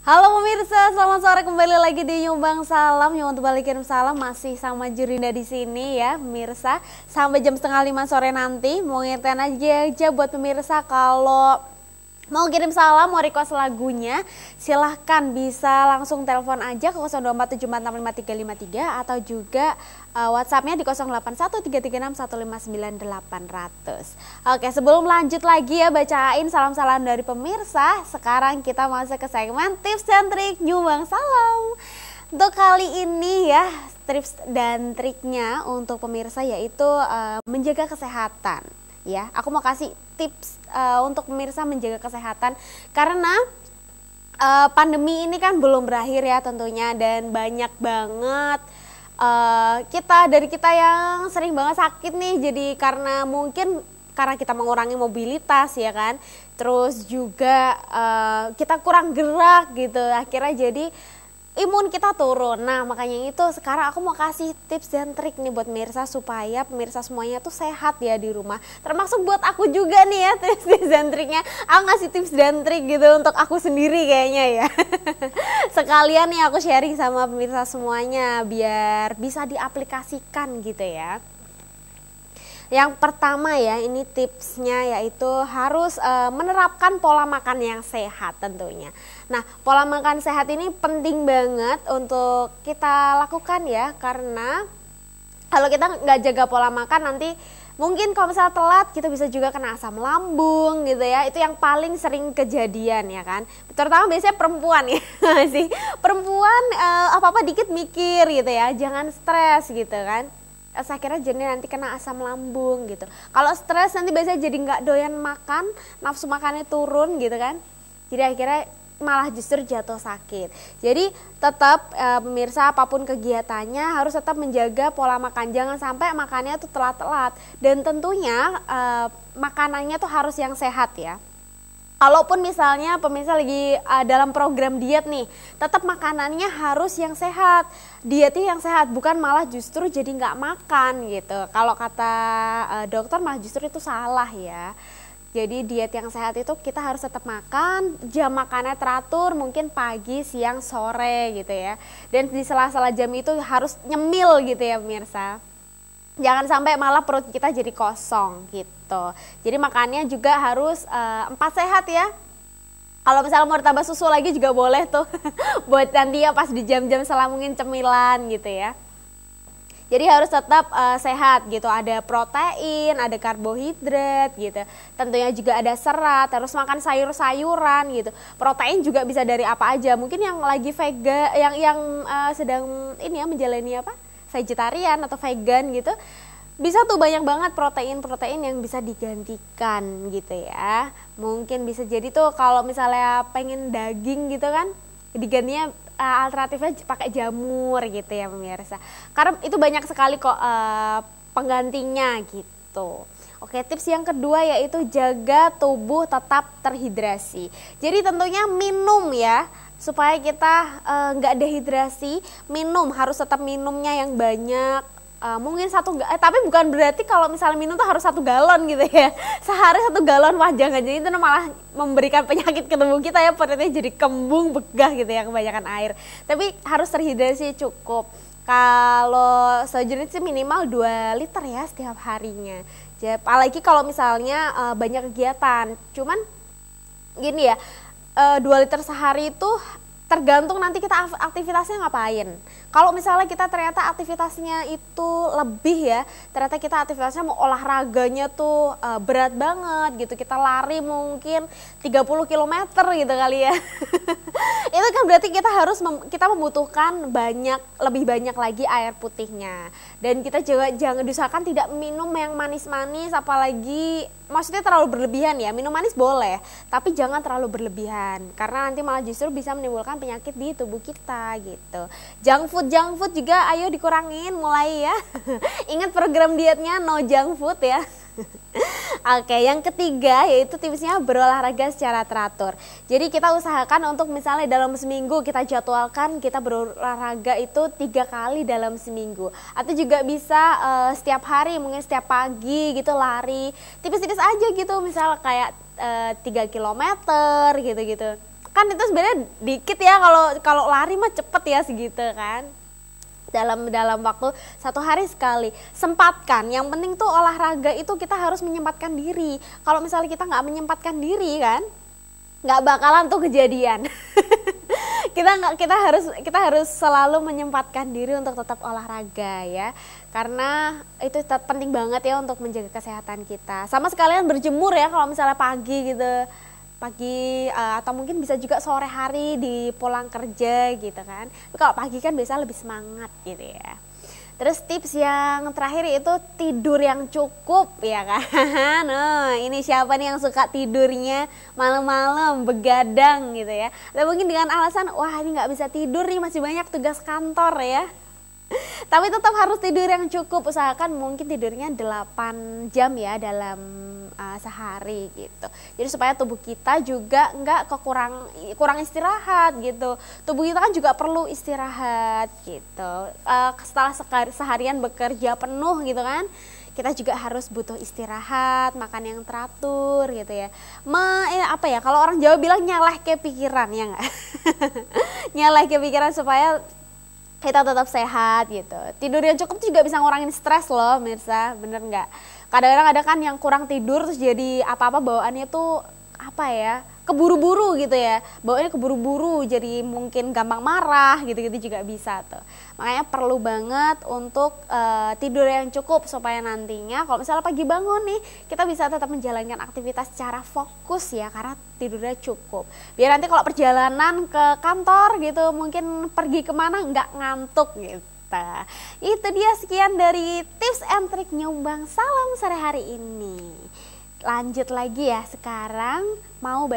Halo pemirsa, selamat sore, kembali lagi di Nyumbang Salam. Nyumbang balik kirim salam, masih sama Jurinda di sini ya pemirsa. Sampai jam setengah 5 sore nanti. Mau ngingetin aja buat pemirsa, kalau mau kirim salam, mau request lagunya, silahkan bisa langsung telepon aja ke 0247465353 atau juga WhatsAppnya di 081336159800. Oke, sebelum lanjut lagi ya bacain salam-salam dari pemirsa, sekarang kita masuk ke segmen tips dan trik Nyumbang Salam. Untuk kali ini ya, tips dan triknya untuk pemirsa yaitu menjaga kesehatan. Ya, aku mau kasih tips untuk pemirsa menjaga kesehatan karena pandemi ini kan belum berakhir ya tentunya, dan banyak banget kita yang sering banget sakit nih, jadi karena kita mengurangi mobilitas ya kan, terus juga kita kurang gerak gitu, akhirnya jadi imun kita turun. Nah makanya itu sekarang aku mau kasih tips dan trik nih buat pemirsa supaya pemirsa semuanya tuh sehat ya di rumah. Termasuk buat aku juga nih ya, tips dan triknya. Aku ngasih tips dan trik gitu untuk aku sendiri kayaknya ya. Sekalian nih aku sharing sama pemirsa semuanya biar bisa diaplikasikan gitu ya. Yang pertama ya, ini tipsnya yaitu harus menerapkan pola makan yang sehat tentunya. Nah, pola makan sehat ini penting banget untuk kita lakukan ya, karena kalau kita nggak jaga pola makan nanti mungkin kalau misalnya telat kita bisa juga kena asam lambung gitu ya. Itu yang paling sering kejadian ya kan. Terutama biasanya perempuan ya sih. Perempuan apa-apa dikit mikir gitu ya. Jangan stres gitu kan. Saya kira jadi nanti kena asam lambung gitu. Kalau stres nanti biasanya jadi nggak doyan makan, nafsu makannya turun gitu kan. Jadi akhirnya malah justru jatuh sakit. Jadi tetap pemirsa, apapun kegiatannya harus tetap menjaga pola makan. Jangan sampai makannya tuh telat-telat. Dan tentunya makanannya tuh harus yang sehat ya. Kalaupun misalnya pemirsa lagi dalam program diet nih, tetap makanannya harus yang sehat. Dietnya yang sehat, bukan malah justru jadi nggak makan gitu. Kalau kata dokter malah justru itu salah ya. Jadi diet yang sehat itu kita harus tetap makan, jam makannya teratur, mungkin pagi, siang, sore gitu ya. Dan di sela-sela jam itu harus nyemil gitu ya pemirsa. Jangan sampai malah perut kita jadi kosong gitu. Jadi makannya juga harus 4 sehat ya. Kalau misalnya mau tambah susu lagi juga boleh tuh. Buat nanti ya pas di jam-jam selamungin cemilan gitu ya. Jadi harus tetap sehat gitu. Ada protein, ada karbohidrat gitu. Tentunya juga ada serat, harus makan sayur-sayuran gitu. Protein juga bisa dari apa aja. Mungkin yang lagi yang sedang ini ya menjalani apa? Vegetarian atau vegan gitu, bisa tuh banyak banget protein yang bisa digantikan gitu ya. Mungkin bisa jadi tuh kalau misalnya pengen daging gitu kan, digantinya alternatifnya pakai jamur gitu ya pemirsa. Karena itu banyak sekali kok penggantinya gitu. Oke, tips yang kedua yaitu jaga tubuh tetap terhidrasi. Jadi tentunya minum ya. Supaya kita nggak dehidrasi, harus tetap minumnya yang banyak. Mungkin tapi bukan berarti kalau misalnya minum tuh harus 1 galon gitu ya. Sehari 1 galon, wah jangan, jadi itu malah memberikan penyakit ke tubuh kita ya, perutnya jadi kembung, begah gitu ya, kebanyakan air. Tapi harus terhidrasi cukup. Kalau sejenis sih minimal 2 liter ya setiap harinya. Jadi, apalagi kalau misalnya banyak kegiatan. Cuman gini ya, 2 liter sehari itu tergantung nanti kita aktivitasnya ngapain. Kalau misalnya kita ternyata aktivitasnya itu lebih ya, ternyata kita aktivitasnya mau olahraganya tuh berat banget gitu, kita lari mungkin 30 km gitu kali ya. Itu kan berarti kita membutuhkan lebih banyak lagi air putihnya. Dan kita juga jangan diusahakan tidak minum yang manis-manis, apalagi maksudnya terlalu berlebihan ya. Minum manis boleh, tapi jangan terlalu berlebihan karena nanti malah justru bisa menimbulkan penyakit di tubuh kita gitu. Junk food juga ayo dikurangin mulai ya. Ingat program dietnya no junk food ya. Oke, yang ketiga yaitu tipsnya berolahraga secara teratur. Jadi kita usahakan untuk misalnya dalam seminggu kita jadwalkan kita berolahraga itu 3 kali dalam seminggu. Atau juga bisa setiap hari, mungkin setiap pagi gitu lari. Tipis-tipis aja gitu, misalnya kayak 3 kilometer gitu-gitu. kan itu sebenarnya dikit ya, kalau lari mah cepet ya segitu kan. Dalam waktu 1 hari sekali, sempatkan. Yang penting tuh olahraga itu kita harus menyempatkan diri. Kalau misalnya kita nggak menyempatkan diri kan, nggak bakalan tuh kejadian. kita harus selalu menyempatkan diri untuk tetap olahraga ya, karena itu tetap penting banget ya untuk menjaga kesehatan kita. Sama sekalian berjemur ya kalau misalnya pagi gitu, atau mungkin bisa juga sore hari di pulang kerja gitu kan. Tapi kalau pagi kan biasa lebih semangat gitu ya. Terus tips yang terakhir itu tidur yang cukup ya kan. Nah, ini siapa nih yang suka tidurnya malam-malam begadang gitu ya. Dan mungkin dengan alasan wah ini nggak bisa tidur nih, masih banyak tugas kantor ya. Tapi tetap harus tidur yang cukup, usahakan mungkin tidurnya 8 jam ya dalam sehari gitu. Jadi supaya tubuh kita juga nggak kurang istirahat gitu. Tubuh kita kan juga perlu istirahat gitu. Setelah seharian bekerja penuh gitu kan, kita juga harus butuh istirahat, makan yang teratur gitu ya. Kalau orang Jawa bilang nyaleh ke pikiran ya nggak? Nyaleh ke pikiran supaya kita tetap sehat gitu. Tidur yang cukup juga bisa ngurangin stres loh Mirsa, bener nggak? Kadang-kadang ada kan yang kurang tidur terus jadi apa-apa bawaannya tuh keburu-buru gitu ya. Bawaannya keburu-buru, jadi mungkin gampang marah gitu-gitu juga bisa tuh. Makanya perlu banget untuk tidur yang cukup supaya nantinya kalau misalnya pagi bangun nih, kita bisa tetap menjalankan aktivitas secara fokus ya, karena tidurnya cukup. Biar nanti kalau perjalanan ke kantor gitu, mungkin pergi kemana nggak ngantuk gitu. Itu dia, sekian dari tips and trik Nyumbang Salam sore hari ini. Lanjut lagi ya, sekarang mau